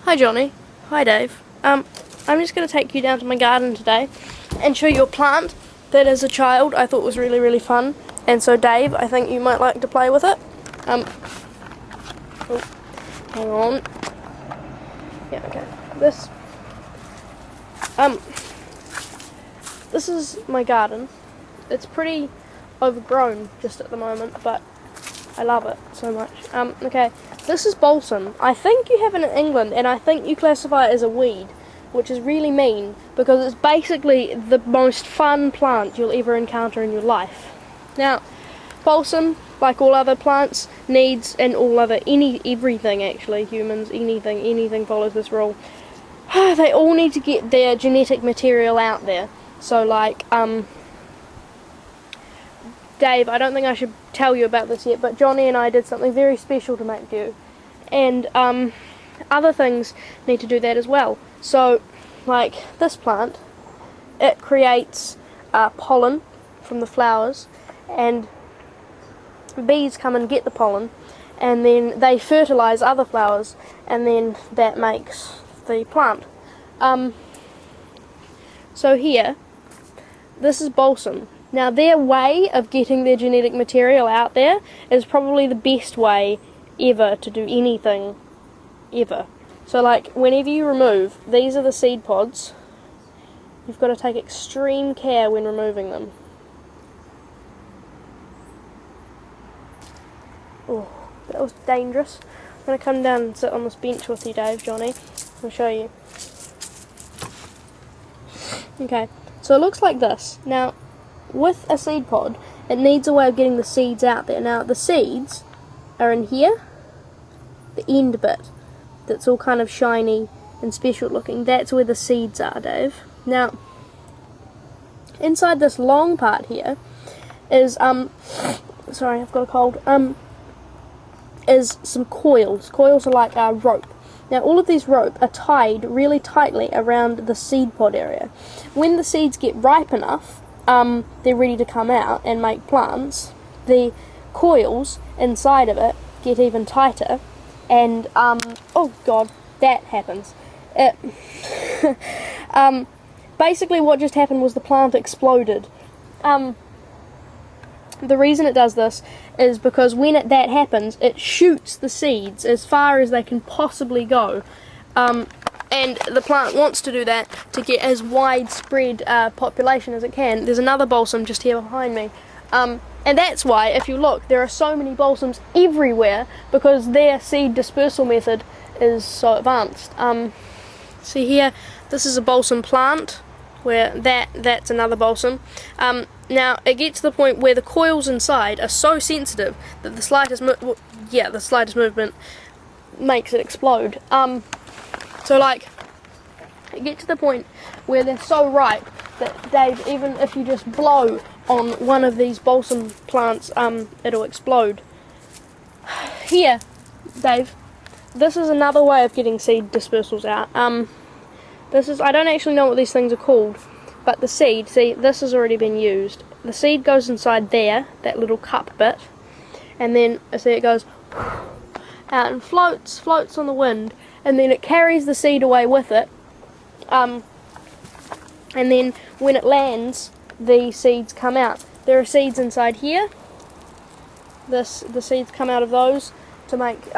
Hi Johnny. Hi Dave. I'm just going to take you down to my garden today and show you a plant that as a child I thought was really fun. And so Dave, I think you might like to play with it. Oh, hang on. Yeah, okay. This is my garden. It's pretty overgrown just at the moment, but I love it so much. Okay, this is balsam. I think you have it in England, and I think you classify it as a weed, which is really mean, because it's basically the most fun plant you'll ever encounter in your life. Now, balsam, like all other plants, needs, and all other, everything actually, humans, anything follows this rule. They all need to get their genetic material out there. So like, Dave, I don't think I should tell you about this yet, but Johnny and I did something very special to make you. And other things need to do that as well. So, like this plant, it creates pollen from the flowers, and bees come and get the pollen, and then they fertilize other flowers, and then that makes the plant. So here, this is balsam. Now their way of getting their genetic material out there is probably the best way ever to do anything ever. So like whenever you remove, these are the seed pods, you've got to take extreme care when removing them. Oh, that was dangerous. I'm going to come down and sit on this bench with you, Dave, Johnny. I'll show you. Okay, so it looks like this. Now, with a seed pod, it needs a way of getting the seeds out there. Now, the seeds are in here, the end bit, that's all kind of shiny and special looking. That's where the seeds are, Dave. Now, inside this long part here is, sorry, I've got a cold, is some coils. Coils are like rope. Now all of these rope are tied really tightly around the seed pod area. When the seeds get ripe enough, they're ready to come out and make plants, the coils inside of it get even tighter, and oh god, that happens. Basically what just happened was the plant exploded. The reason it does this is because when that happens, it shoots the seeds as far as they can possibly go. And the plant wants to do that to get as widespread population as it can. There's another balsam just here behind me. And that's why, if you look, there are so many balsams everywhere, because their seed dispersal method is so advanced. See here, this is a balsam plant, where that's another balsam. Now it gets to the point where the coils inside are so sensitive that the slightest movement makes it explode. So like, it gets to the point where they're so ripe that, Dave, even if you just blow on one of these balsam plants, it'll explode. Here, Dave, this is another way of getting seed dispersals out. I don't actually know what these things are called, but the seed, see, this has already been used. The seed goes inside there, that little cup bit, and then, see, it goes out and floats on the wind, and then it carries the seed away with it, and then when it lands, the seeds come out. There are seeds inside here. The seeds come out of those to make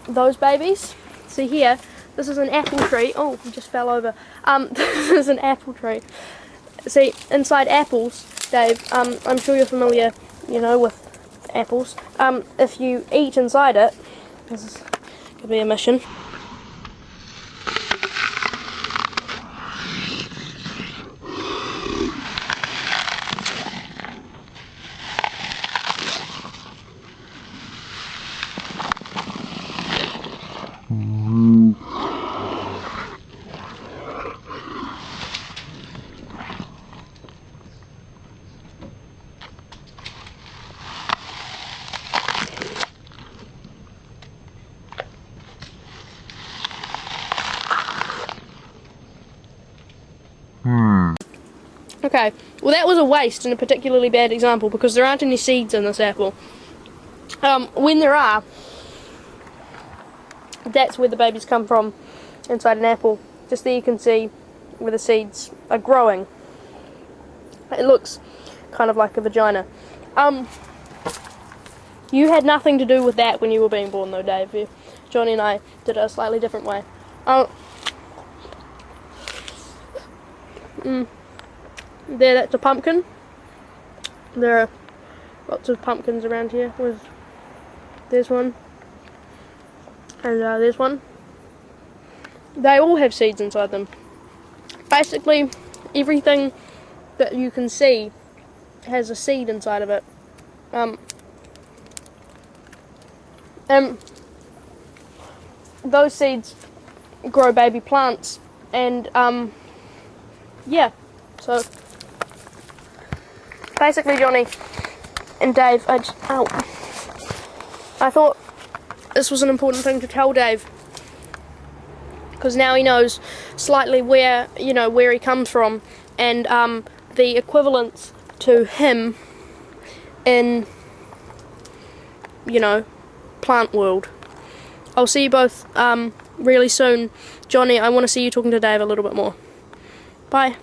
those babies. See here, this is an apple tree. Oh, it just fell over. This is an apple tree. See, inside apples, Dave, I'm sure you're familiar, with apples. If you eat inside it, this could be a mission. Okay, well that was a waste and a particularly bad example because there aren't any seeds in this apple. When there are, that's where the babies come from, inside an apple. Just there you can see where the seeds are growing. It looks kind of like a vagina. You had nothing to do with that when you were being born though, Dave. Johnny and I did it a slightly different way. There, that's a pumpkin. There are lots of pumpkins around here. There's one. And there's one. They all have seeds inside them. Basically, everything that you can see has a seed inside of it. Those seeds grow baby plants, and yeah. So basically, Johnny and Dave, I thought this was an important thing to tell Dave, because now he knows slightly where he comes from, and the equivalence to him in plant world. I'll see you both really soon. Johnny, I want to see you talking to Dave a little bit more. Bye.